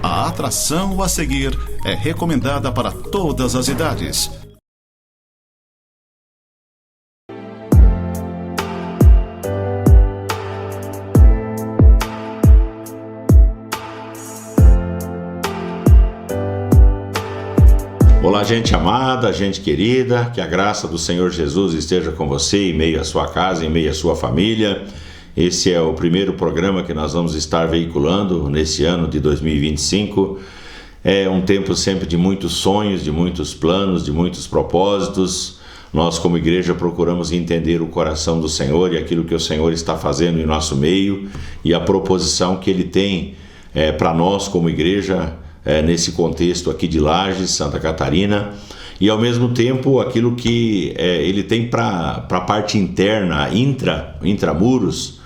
A atração a seguir é recomendada para todas as idades. Olá, gente amada, gente querida, que a graça do Senhor Jesus esteja com você em meio à sua casa, em meio à sua família. Esse é o primeiro programa que nós vamos estar veiculando nesse ano de 2025. É um tempo sempre de muitos sonhos, de muitos planos, de muitos propósitos. Nós, como igreja, procuramos entender o coração do Senhor e aquilo que o Senhor está fazendo em nosso meio e a proposição que Ele tem para nós, como igreja, nesse contexto aqui de Lages, Santa Catarina, e ao mesmo tempo aquilo que Ele tem para a parte interna, intramuros,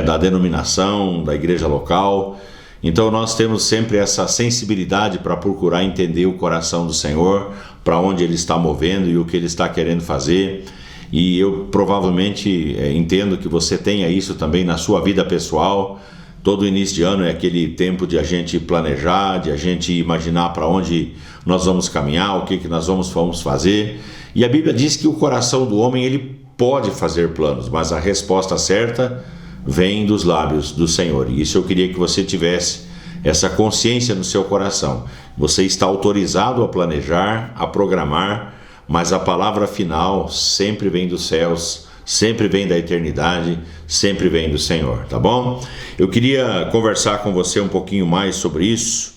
da denominação, da igreja local. Então nós temos sempre essa sensibilidade para procurar entender o coração do Senhor, para onde Ele está movendo e o que Ele está querendo fazer. E eu provavelmente entendo que você tenha isso também na sua vida pessoal. Todo início de ano é aquele tempo de a gente planejar, de a gente imaginar para onde nós vamos caminhar, o que nós vamos fazer. E a Bíblia diz que o coração do homem ele pode fazer planos, mas a resposta certa vem dos lábios do Senhor. E isso eu queria que você tivesse essa consciência no seu coração. Você está autorizado a planejar, a programar, mas a palavra final sempre vem dos céus, sempre vem da eternidade, sempre vem do Senhor, tá bom? Eu queria conversar com você um pouquinho mais sobre isso.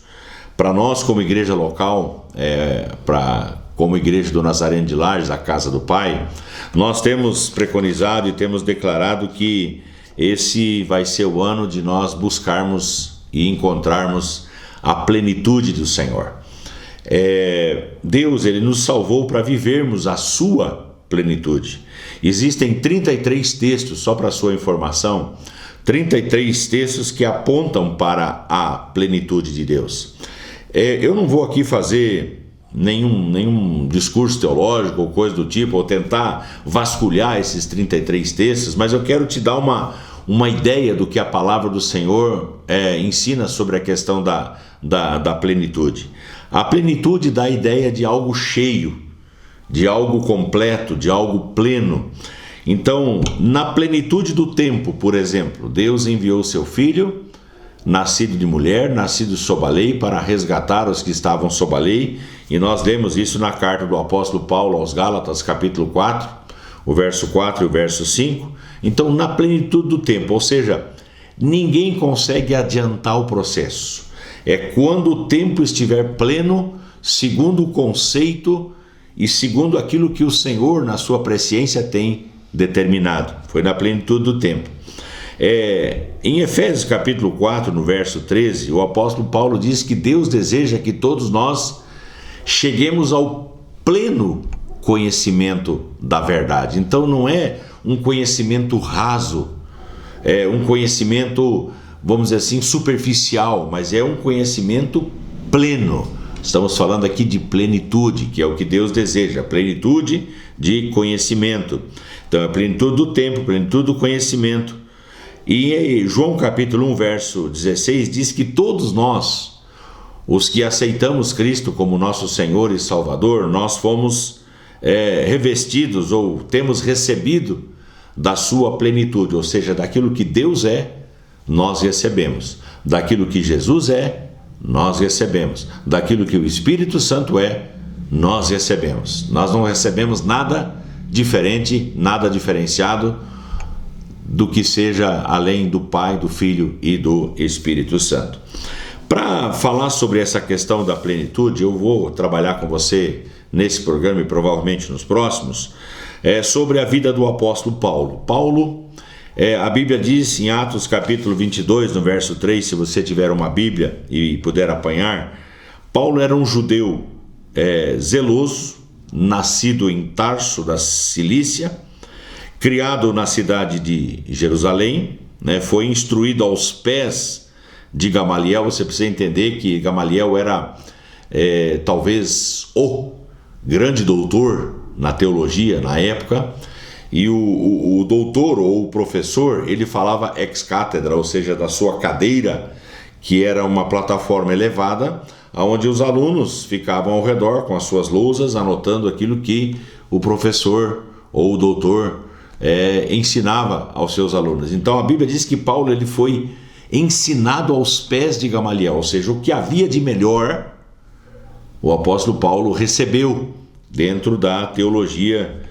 Para nós, como igreja local, como igreja do Nazareno de Lages, a Casa do Pai, nós temos preconizado e temos declarado que esse vai ser o ano de nós buscarmos e encontrarmos a plenitude do Senhor. Deus, Ele nos salvou para vivermos a sua plenitude. Existem 33 textos, só para sua informação, 33 textos que apontam para a plenitude de Deus. Eu não vou aqui fazer nenhum discurso teológico ou coisa do tipo, ou tentar vasculhar esses 33 textos, mas eu quero te dar uma ideia do que a palavra do Senhor ensina sobre a questão da plenitude. A plenitude dá a ideia de algo cheio, de algo completo, de algo pleno. Então, na plenitude do tempo, por exemplo, Deus enviou seu Filho, nascido de mulher, nascido sob a lei, para resgatar os que estavam sob a lei, e nós lemos isso na carta do apóstolo Paulo aos Gálatas, capítulo 4, o verso 4 e o verso 5. Então, na plenitude do tempo, ou seja, ninguém consegue adiantar o processo. É quando o tempo estiver pleno, segundo o conceito e segundo aquilo que o Senhor, na sua presciência, tem determinado. Foi na plenitude do tempo. Em Efésios capítulo 4, no verso 13, o apóstolo Paulo diz que Deus deseja que todos nós cheguemos ao pleno conhecimento da verdade. Então não é um conhecimento raso, é um conhecimento, vamos dizer assim, superficial, mas é um conhecimento pleno. Estamos falando aqui de plenitude, que é o que Deus deseja, plenitude de conhecimento. Então, a plenitude do tempo, plenitude do conhecimento. E em João capítulo 1, verso 16, diz que todos nós, os que aceitamos Cristo como nosso Senhor e Salvador, nós fomos revestidos ou temos recebido da sua plenitude, ou seja, daquilo que Deus nós recebemos. Daquilo que Jesus nós recebemos. Daquilo que o Espírito Santo nós recebemos. Nós não recebemos nada diferente, nada diferenciado do que seja além do Pai, do Filho e do Espírito Santo. Para falar sobre essa questão da plenitude, eu vou trabalhar com você nesse programa e provavelmente nos próximos, sobre a vida do apóstolo Paulo. Paulo, a Bíblia diz em Atos capítulo 22, no verso 3, se você tiver uma Bíblia e puder apanhar, Paulo era um judeu zeloso, nascido em Tarso da Cilícia, criado na cidade de Jerusalém, foi instruído aos pés de Gamaliel. Você precisa entender que Gamaliel era talvez o grande doutor na teologia na época, e o doutor ou o professor, ele falava ex cátedra, ou seja, da sua cadeira, que era uma plataforma elevada, onde os alunos ficavam ao redor com as suas lousas, anotando aquilo que o professor ou o doutor ensinava aos seus alunos. Então a Bíblia diz que Paulo ele foi ensinado aos pés de Gamaliel, ou seja, o que havia de melhor, o apóstolo Paulo recebeu dentro da teologia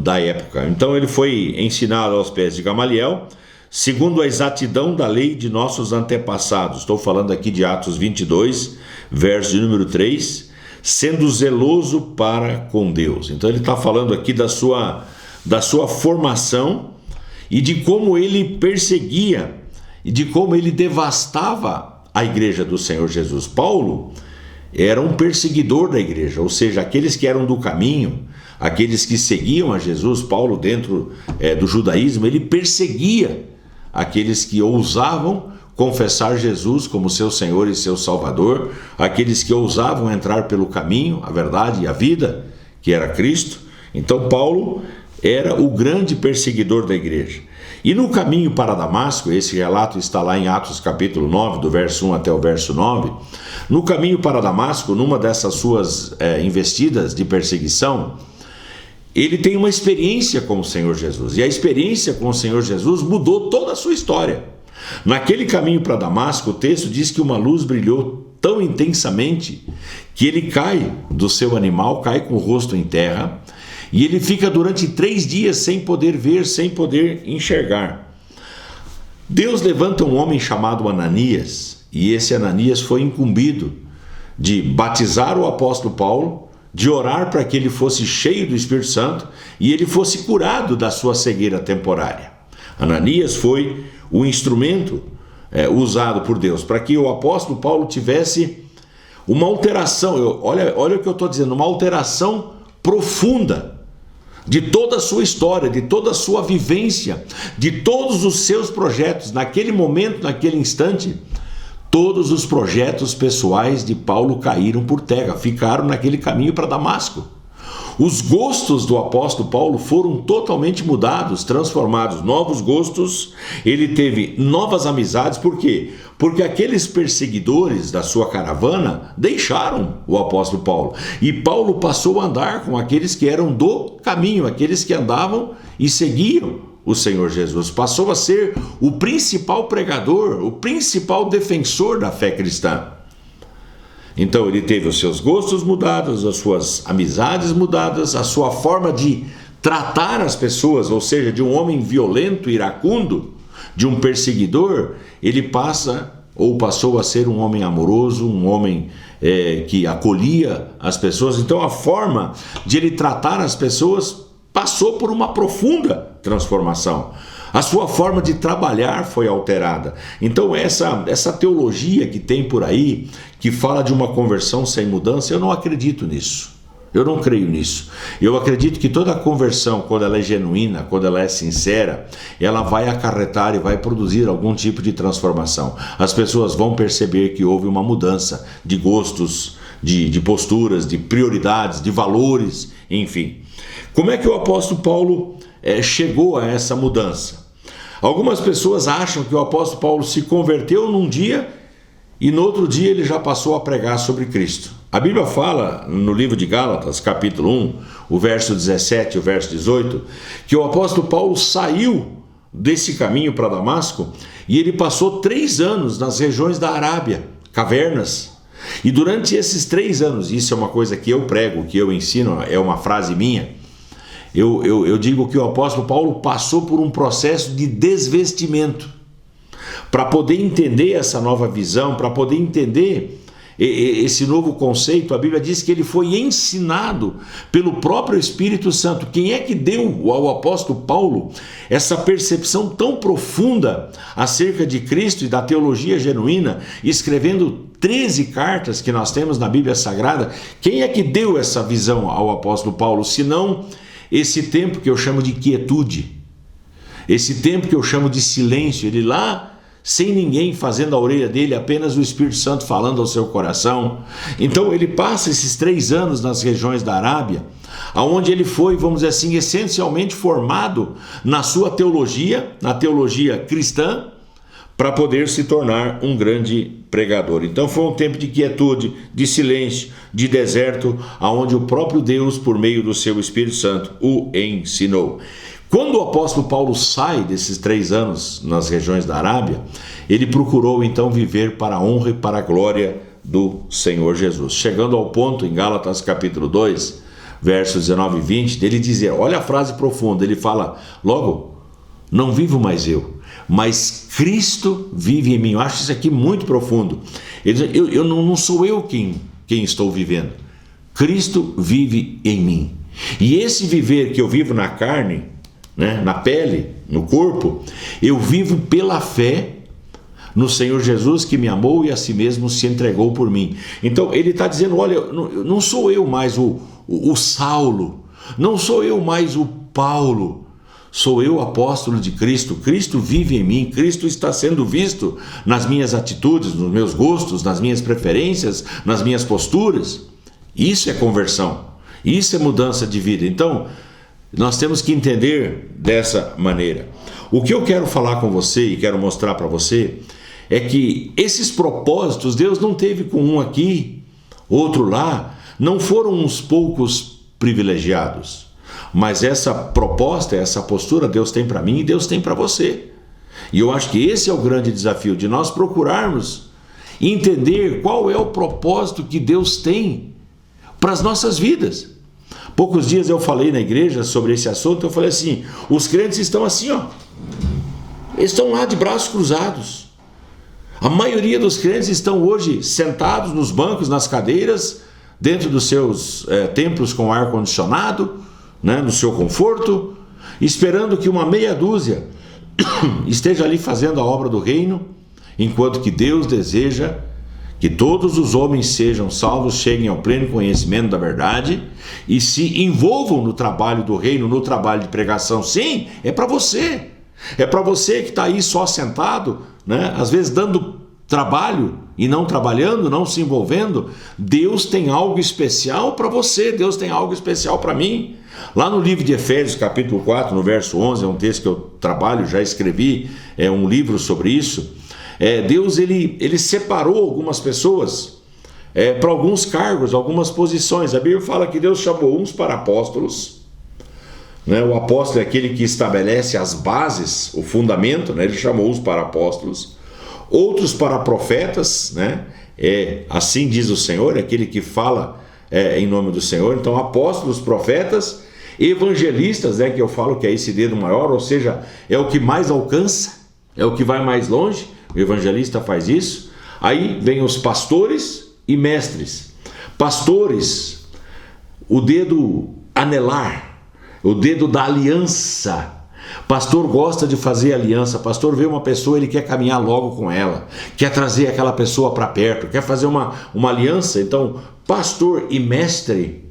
da época. Então ele foi ensinado aos pés de Gamaliel, segundo a exatidão da lei de nossos antepassados. Estou falando aqui de Atos 22, verso de número 3, sendo zeloso para com Deus. Então ele está falando aqui da sua formação e de como ele perseguia e de como ele devastava a igreja do Senhor Jesus. Paulo era um perseguidor da igreja, ou seja, aqueles que eram do caminho, aqueles que seguiam a Jesus. Paulo, dentro do judaísmo, ele perseguia aqueles que ousavam confessar Jesus como seu Senhor e seu Salvador, aqueles que ousavam entrar pelo caminho, a verdade e a vida, que era Cristo. Então Paulo era o grande perseguidor da igreja. E no caminho para Damasco, esse relato está lá em Atos capítulo 9, do verso 1 até o verso 9, no caminho para Damasco, numa dessas suas investidas de perseguição, ele tem uma experiência com o Senhor Jesus, e a experiência com o Senhor Jesus mudou toda a sua história. Naquele caminho para Damasco, o texto diz que uma luz brilhou tão intensamente que ele cai do seu animal, cai com o rosto em terra, e ele fica durante 3 dias sem poder ver, sem poder enxergar. Deus levanta um homem chamado Ananias, e esse Ananias foi incumbido de batizar o apóstolo Paulo, de orar para que ele fosse cheio do Espírito Santo e ele fosse curado da sua cegueira temporária. Ananias foi o instrumento usado por Deus para que o apóstolo Paulo tivesse uma alteração, olha o que eu estou dizendo, uma alteração profunda de toda a sua história, de toda a sua vivência, de todos os seus projetos. Naquele momento, naquele instante, todos os projetos pessoais de Paulo caíram por terra, ficaram naquele caminho para Damasco. Os gostos do apóstolo Paulo foram totalmente mudados, transformados, novos gostos. Ele teve novas amizades. Por quê? Porque aqueles perseguidores da sua caravana deixaram o apóstolo Paulo. E Paulo passou a andar com aqueles que eram do caminho, aqueles que andavam e seguiam o Senhor Jesus. Passou a ser o principal pregador, o principal defensor da fé cristã. Então ele teve os seus gostos mudados, as suas amizades mudadas, a sua forma de tratar as pessoas, ou seja, de um homem violento, iracundo, de um perseguidor, ele passou a ser um homem amoroso, um homem que acolhia as pessoas. Então a forma de ele tratar as pessoas passou por uma profunda transformação. A sua forma de trabalhar foi alterada. Então essa teologia que tem por aí, que fala de uma conversão sem mudança, eu não acredito nisso. Eu não creio nisso. Eu acredito que toda conversão, quando ela é genuína, quando ela é sincera, ela vai acarretar e vai produzir algum tipo de transformação. As pessoas vão perceber que houve uma mudança de gostos, de posturas, de prioridades, de valores, enfim. Como é que o apóstolo Paulo chegou a essa mudança? Algumas pessoas acham que o apóstolo Paulo se converteu num dia e no outro dia ele já passou a pregar sobre Cristo. A Bíblia fala no livro de Gálatas, capítulo 1, o verso 17 e o verso 18, que o apóstolo Paulo saiu desse caminho para Damasco e ele passou 3 anos nas regiões da Arábia, cavernas. E durante esses 3 anos, isso é uma coisa que eu prego, que eu ensino, é uma frase minha, eu digo que o apóstolo Paulo passou por um processo de desvestimento para poder entender essa nova visão, para poder entender esse novo conceito. A Bíblia diz que ele foi ensinado pelo próprio Espírito Santo. Quem é que deu ao apóstolo Paulo essa percepção tão profunda acerca de Cristo e da teologia genuína, escrevendo 13 cartas que nós temos na Bíblia Sagrada? Quem é que deu essa visão ao apóstolo Paulo, senão esse tempo que eu chamo de quietude, esse tempo que eu chamo de silêncio, ele lá, sem ninguém fazendo a orelha dele, apenas o Espírito Santo falando ao seu coração. Então ele passa esses 3 anos nas regiões da Arábia, onde ele foi, vamos dizer assim, essencialmente formado na sua teologia, na teologia cristã, para poder se tornar um grande pregador. Então foi um tempo de quietude, de silêncio, de deserto, aonde o próprio Deus, por meio do seu Espírito Santo, o ensinou. Quando o apóstolo Paulo sai desses 3 anos nas regiões da Arábia, ele procurou então viver para a honra e para a glória do Senhor Jesus. Chegando ao ponto, em Gálatas capítulo 2, versos 19 e 20, dele dizer, olha a frase profunda, ele fala, logo, não vivo mais eu, mas Cristo vive em mim. Eu acho isso aqui muito profundo. Ele diz, não sou eu quem estou vivendo, Cristo vive em mim. E esse viver que eu vivo na carne, né, na pele, no corpo, eu vivo pela fé no Senhor Jesus, que me amou e a si mesmo se entregou por mim. Então ele está dizendo, olha, não sou eu mais o Saulo, não sou eu mais o Paulo, sou eu apóstolo de Cristo. Cristo vive em mim, Cristo está sendo visto nas minhas atitudes, nos meus gostos, nas minhas preferências, nas minhas posturas. Isso é conversão, isso é mudança de vida. Então nós temos que entender dessa maneira. O que eu quero falar com você e quero mostrar para você é que esses propósitos Deus não teve com um aqui, outro lá, não foram uns poucos privilegiados, mas essa proposta, essa postura Deus tem para mim e Deus tem para você. E eu acho que esse é o grande desafio, de nós procurarmos entender qual é o propósito que Deus tem para as nossas vidas. Poucos dias eu falei na igreja sobre esse assunto, eu falei assim, os crentes estão assim, ó, eles estão lá de braços cruzados. A maioria dos crentes estão hoje sentados nos bancos, nas cadeiras, dentro dos seus templos com ar-condicionado, né, no seu conforto, esperando que uma meia dúzia esteja ali fazendo a obra do reino, enquanto que Deus deseja que todos os homens sejam salvos, cheguem ao pleno conhecimento da verdade e se envolvam no trabalho do reino, no trabalho de pregação. Sim, é para você. É para você que está aí só sentado, né? Às vezes dando trabalho e não trabalhando, não se envolvendo. Deus tem algo especial para você, Deus tem algo especial para mim. Lá no livro de Efésios, capítulo 4, no verso 11, é um texto que eu trabalho, já escrevi um livro sobre isso. Deus ele separou algumas pessoas para alguns cargos, algumas posições. A Bíblia fala que Deus chamou uns para apóstolos, né? O apóstolo é aquele que estabelece as bases, o fundamento, né? Ele chamou uns para apóstolos, outros para profetas, né? Assim diz o Senhor, é aquele que fala em nome do Senhor. Então apóstolos, profetas, evangelistas, que eu falo que é esse dedo maior, ou seja, é o que mais alcança, é o que vai mais longe. O evangelista faz isso. Aí vem os pastores e mestres. Pastores, o dedo anelar, o dedo da aliança. Pastor gosta de fazer aliança. Pastor vê uma pessoa, ele quer caminhar logo com ela, quer trazer aquela pessoa para perto, quer fazer uma aliança. Então, pastor e mestre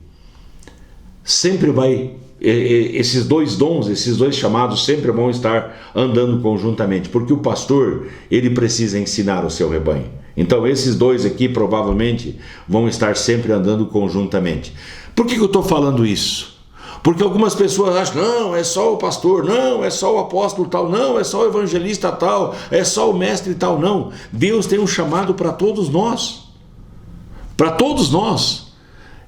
sempre vai... Esses dois dons, esses dois chamados sempre vão estar andando conjuntamente, porque o pastor, ele precisa ensinar o seu rebanho. Então esses dois aqui provavelmente vão estar sempre andando conjuntamente. Por que eu estou falando isso? Porque algumas pessoas acham, não, é só o pastor, não, é só o apóstolo tal, não, é só o evangelista tal, é só o mestre tal. Não, Deus tem um chamado para todos nós. Para todos nós.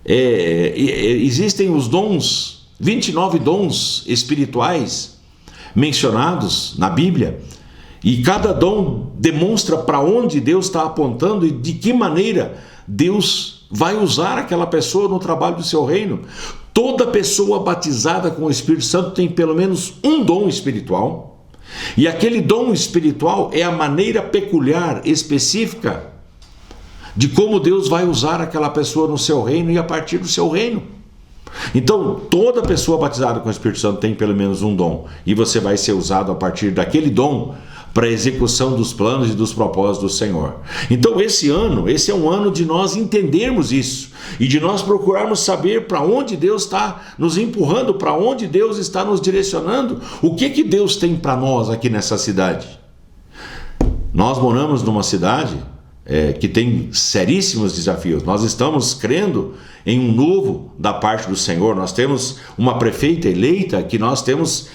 Existem os dons, 29 dons espirituais mencionados na Bíblia, e cada dom demonstra para onde Deus está apontando e de que maneira Deus vai usar aquela pessoa no trabalho do seu reino. Toda pessoa batizada com o Espírito Santo tem pelo menos um dom espiritual, e aquele dom espiritual é a maneira peculiar, específica, de como Deus vai usar aquela pessoa no seu reino e a partir do seu reino. Então, toda pessoa batizada com o Espírito Santo tem pelo menos um dom, e você vai ser usado a partir daquele dom para a execução dos planos e dos propósitos do Senhor. Então, esse é um ano de nós entendermos isso, e de nós procurarmos saber para onde Deus está nos empurrando, para onde Deus está nos direcionando, o que Deus tem para nós aqui nessa cidade. Nós moramos numa cidade que tem seríssimos desafios. Nós estamos crendo em um novo da parte do Senhor. Nós temos uma prefeita eleita que nós temos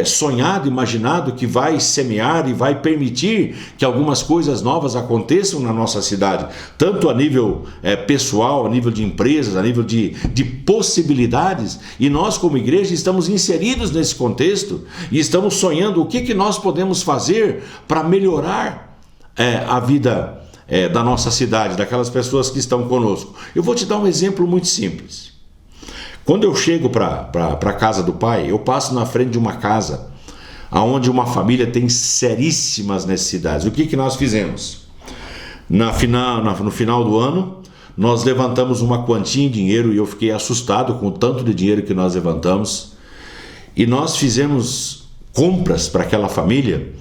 sonhado, imaginado que vai semear e vai permitir que algumas coisas novas aconteçam na nossa cidade, tanto a nível pessoal, a nível de empresas, a nível de possibilidades, e nós como igreja estamos inseridos nesse contexto e estamos sonhando o que nós podemos fazer para melhorar a vida da nossa cidade, daquelas pessoas que estão conosco. Eu vou te dar um exemplo muito simples. Quando eu chego para a casa do pai, eu passo na frente de uma casa onde uma família tem seríssimas necessidades. O que nós fizemos? No final do ano, nós levantamos uma quantia em dinheiro, e eu fiquei assustado com o tanto de dinheiro que nós levantamos, e nós fizemos compras para aquela família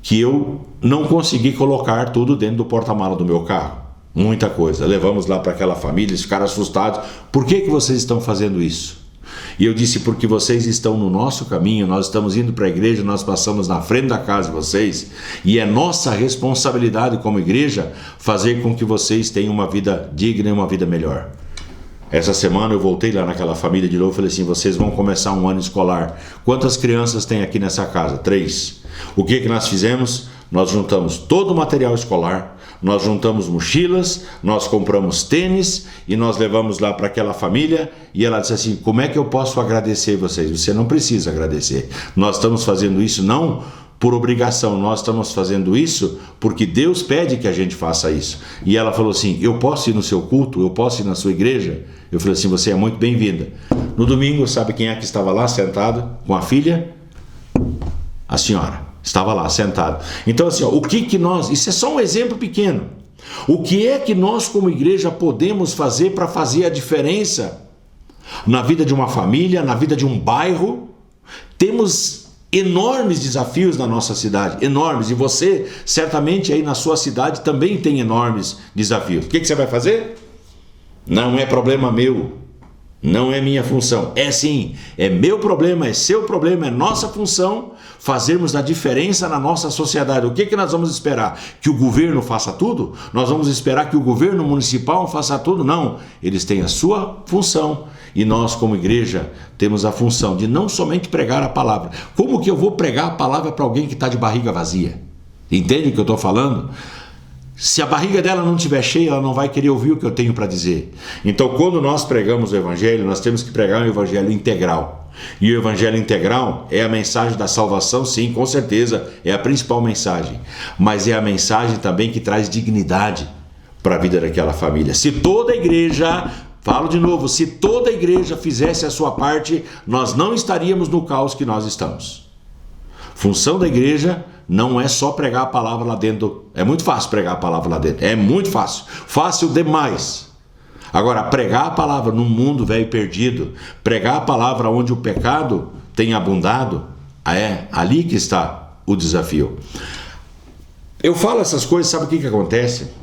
que eu não consegui colocar tudo dentro do porta-mala do meu carro. Muita coisa. Levamos lá para aquela família, eles ficaram assustados. Por que vocês estão fazendo isso? E eu disse, porque vocês estão no nosso caminho, nós estamos indo para a igreja, nós passamos na frente da casa de vocês, e é nossa responsabilidade como igreja fazer com que vocês tenham uma vida digna e uma vida melhor. Essa semana eu voltei lá naquela família de novo e falei assim, vocês vão começar um ano escolar. Quantas crianças tem aqui nessa casa? 3. O que nós fizemos? Nós juntamos todo o material escolar, nós juntamos mochilas, nós compramos tênis e nós levamos lá para aquela família, e ela disse assim, como é que eu posso agradecer vocês? Você não precisa agradecer. Nós estamos fazendo isso não por obrigação, nós estamos fazendo isso porque Deus pede que a gente faça isso. E ela falou assim, eu posso ir no seu culto? Eu posso ir na sua igreja? Eu falei assim, você é muito bem-vinda. No domingo, sabe quem é que estava lá sentado com a filha? A senhora estava lá sentado. Então assim, o que nós, isso é só um exemplo pequeno. O que é que nós como igreja podemos fazer para fazer a diferença na vida de uma família, na vida de um bairro? Temos enormes desafios na nossa cidade, enormes, e você certamente aí na sua cidade também tem enormes desafios. O que você vai fazer? Não é problema meu, não é minha função. É sim, é meu problema, é seu problema, é nossa função fazermos a diferença na nossa sociedade. O que nós vamos esperar? Que o governo faça tudo? Nós vamos esperar que o governo municipal faça tudo? Não, eles têm a sua função. E nós, como igreja, temos a função de não somente pregar a palavra. Como que eu vou pregar a palavra para alguém que está de barriga vazia? Entende o que eu estou falando? Se a barriga dela não estiver cheia, ela não vai querer ouvir o que eu tenho para dizer. Então, quando nós pregamos o Evangelho, nós temos que pregar um Evangelho integral. E o Evangelho integral é a mensagem da salvação, sim, com certeza, é a principal mensagem. Mas é a mensagem também que traz dignidade para a vida daquela família. Se toda a igreja... Falo de novo, se toda a igreja fizesse a sua parte, nós não estaríamos no caos que nós estamos. Função da igreja não é só pregar a palavra lá dentro. É muito fácil pregar a palavra lá dentro. É muito fácil. Fácil demais. Agora, pregar a palavra num mundo velho perdido, pregar a palavra onde o pecado tem abundado, é ali que está o desafio. Eu falo essas coisas, sabe o que acontece?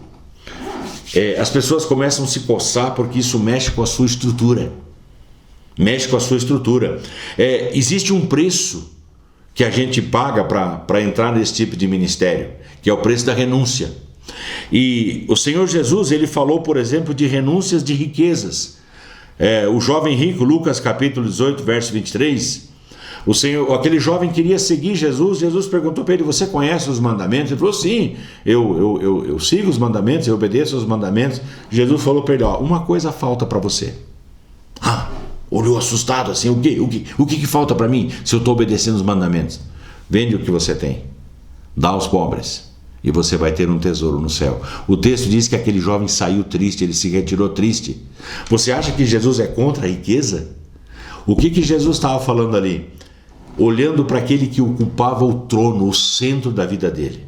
As pessoas começam a se coçar porque isso mexe com a sua estrutura. Mexe com a sua estrutura. Existe um preço que a gente paga para entrar nesse tipo de ministério, que é o preço da renúncia. E o Senhor Jesus, ele falou, por exemplo, de renúncias de riquezas. O jovem rico, Lucas capítulo 18, verso 23... aquele jovem queria seguir Jesus. Jesus perguntou para ele, você conhece os mandamentos? Ele falou, sim, eu sigo os mandamentos, eu obedeço aos mandamentos. Jesus falou para ele, uma coisa falta para você. Olhou assustado assim, o que falta para mim se eu estou obedecendo os mandamentos? Vende o que você tem, dá aos pobres, e você vai ter um tesouro no céu. O texto diz que aquele jovem saiu triste, ele se retirou triste. Você acha que Jesus é contra a riqueza? O que Jesus estava falando ali? Olhando para aquele que ocupava o trono, o centro da vida dele.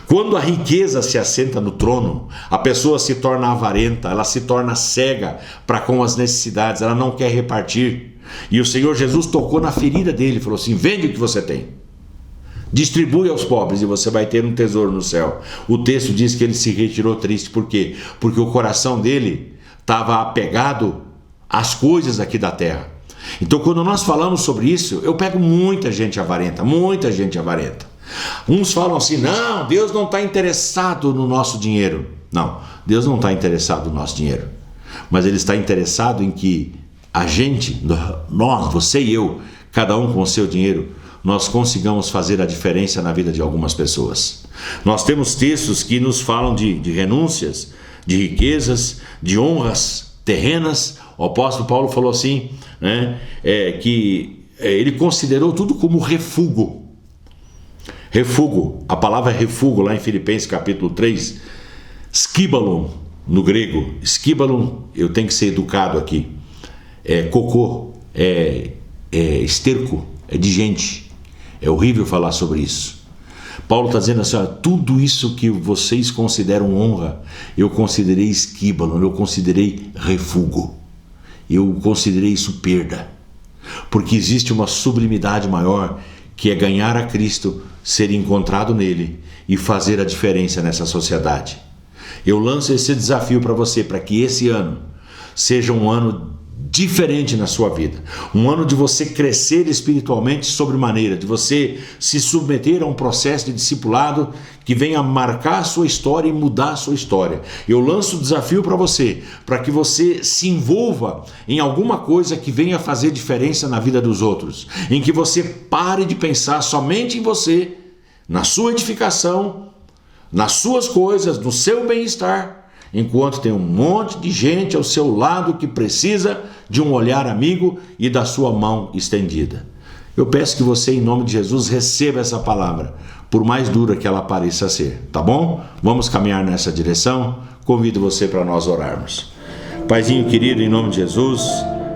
Quando a riqueza se assenta no trono, a pessoa se torna avarenta, ela se torna cega para com as necessidades, ela não quer repartir. E o Senhor Jesus tocou na ferida dele, falou assim, vende o que você tem, distribui aos pobres e você vai ter um tesouro no céu. O texto diz que ele se retirou triste. Por quê? Porque o coração dele estava apegado às coisas aqui da terra. Então, quando nós falamos sobre isso, eu pego muita gente avarenta, muita gente avarenta. Uns falam assim, não, Deus não está interessado no nosso dinheiro. Não, Deus não está interessado no nosso dinheiro, mas Ele está interessado em que a gente, nós, você e eu, cada um com o seu dinheiro, nós consigamos fazer a diferença na vida de algumas pessoas. Nós temos textos que nos falam de renúncias, de riquezas, de honras terrenas. O apóstolo Paulo falou assim, né, que ele considerou tudo como refúgio. Refúgio, a palavra refúgio lá em Filipenses capítulo 3, skibalon no grego. Skibalon, eu tenho que ser educado aqui, cocô, esterco, é de gente. É horrível falar sobre isso. Paulo está dizendo assim, tudo isso que vocês consideram honra, eu considerei skibalon, eu considerei refúgio, eu considerei isso perda, porque existe uma sublimidade maior, que é ganhar a Cristo, ser encontrado nele e fazer a diferença nessa sociedade. Eu lanço esse desafio para você, para que esse ano seja um ano diferente na sua vida, um ano de você crescer espiritualmente sobremaneira, de você se submeter a um processo de discipulado que venha marcar a sua história e mudar a sua história. Eu lanço o desafio para você, para que você se envolva em alguma coisa que venha fazer diferença na vida dos outros, em que você pare de pensar somente em você, na sua edificação, nas suas coisas, no seu bem-estar, enquanto tem um monte de gente ao seu lado que precisa de um olhar amigo e da sua mão estendida. Eu peço que você, em nome de Jesus, receba essa palavra, por mais dura que ela pareça ser, tá bom? Vamos caminhar nessa direção? Convido você para nós orarmos. Paizinho querido, em nome de Jesus,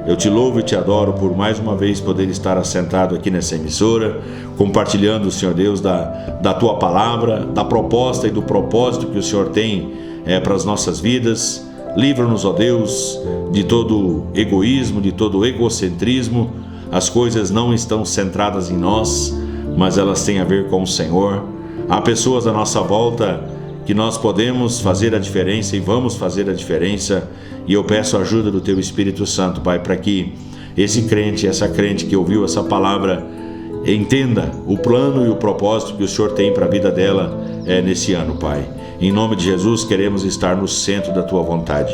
eu te louvo e te adoro por mais uma vez poder estar assentado aqui nessa emissora, compartilhando, Senhor Deus, da tua palavra, da proposta e do propósito que o Senhor tem para as nossas vidas. Livra-nos, ó Deus, de todo egoísmo, de todo egocentrismo. As coisas não estão centradas em nós, mas elas têm a ver com o Senhor. Há pessoas à nossa volta que nós podemos fazer a diferença e vamos fazer a diferença, e eu peço a ajuda do Teu Espírito Santo, Pai, para que esse crente, essa crente que ouviu essa palavra, entenda o plano e o propósito que o Senhor tem para a vida dela nesse ano, Pai. Em nome de Jesus, queremos estar no centro da Tua vontade.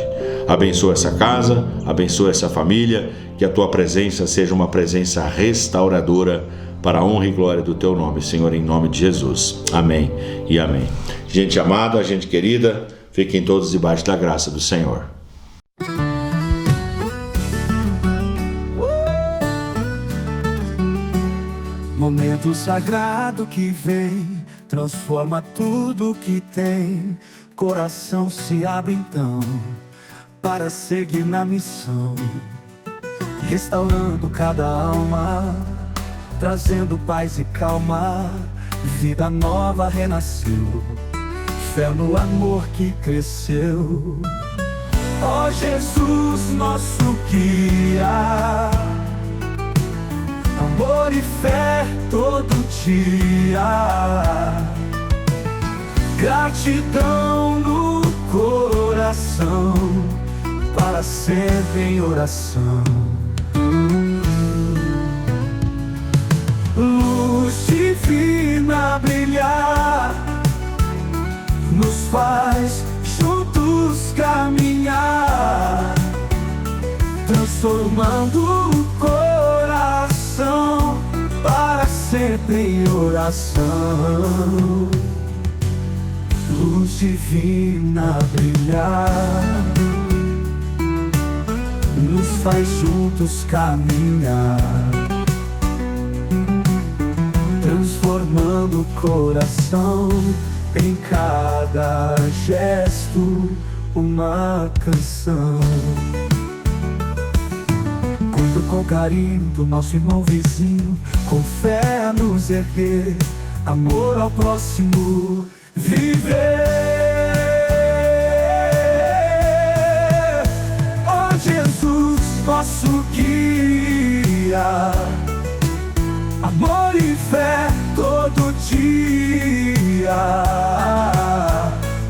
Abençoa essa casa, abençoa essa família, que a Tua presença seja uma presença restauradora para a honra e glória do Teu nome, Senhor, em nome de Jesus. Amém e amém. Gente amada, gente querida, fiquem todos debaixo da graça do Senhor. Momento sagrado que vem, transforma tudo que tem. Coração se abre então, para seguir na missão, restaurando cada alma, trazendo paz e calma. Vida nova renasceu, fé no amor que cresceu. Ó Jesus, nosso guia, amor e fé todo dia, gratidão no coração, para sempre em oração. Luz divina brilhar, nos faz juntos caminhar, transformando o coração, para sempre em oração. Luz divina brilhar, nos faz juntos caminhar, transformando o coração, em cada gesto uma canção. Cuido com carinho do nosso irmão vizinho, com fé a nos erguer, amor ao próximo viver. Ó Jesus, nosso guia, amor e fé todo dia,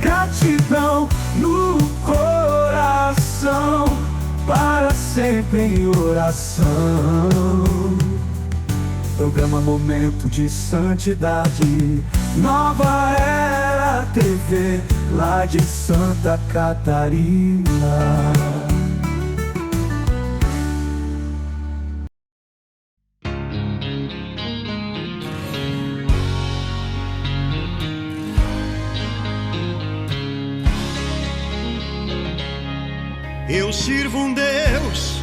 gratidão no coração, para sempre em oração. Programa Momento de Santidade, Nova Era TV. lá de Santa Catarina. Eu sirvo um Deus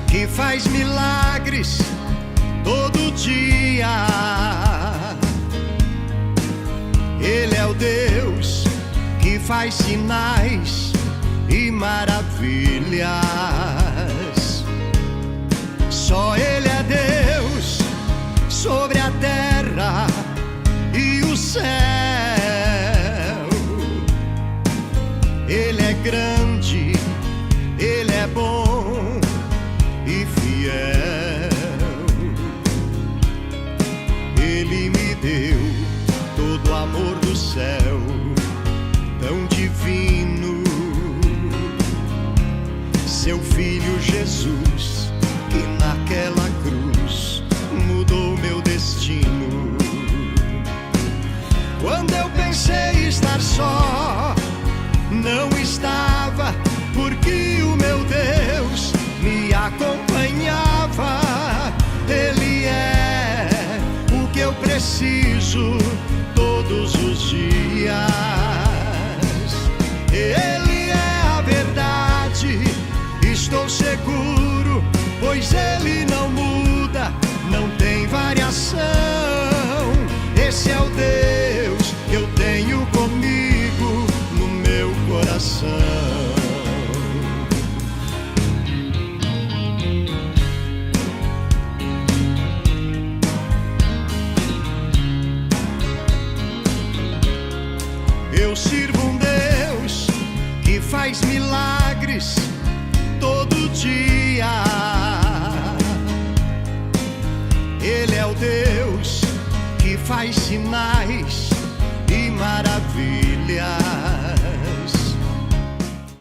que faz milagres todo dia. Ele é o Deus que faz sinais e maravilhas. Só Ele é Deus sobre a terra e o céu. Ele é grande, Ele é bom e fiel. Ele me deu todo o amor do céu, tão divino. Seu Filho Jesus, que naquela cruz mudou meu destino. Quando eu pensei estar só, não estava, porque o meu Deus me acompanhava. Ele é o que eu preciso todos os dias. Ele é a verdade, estou seguro, pois Ele não muda, não tem variação. Esse é o Deus que eu tenho comigo no meu coração. Eu sirvo um Deus que faz milagres todo dia. Ele é o Deus que faz sinais e maravilhas.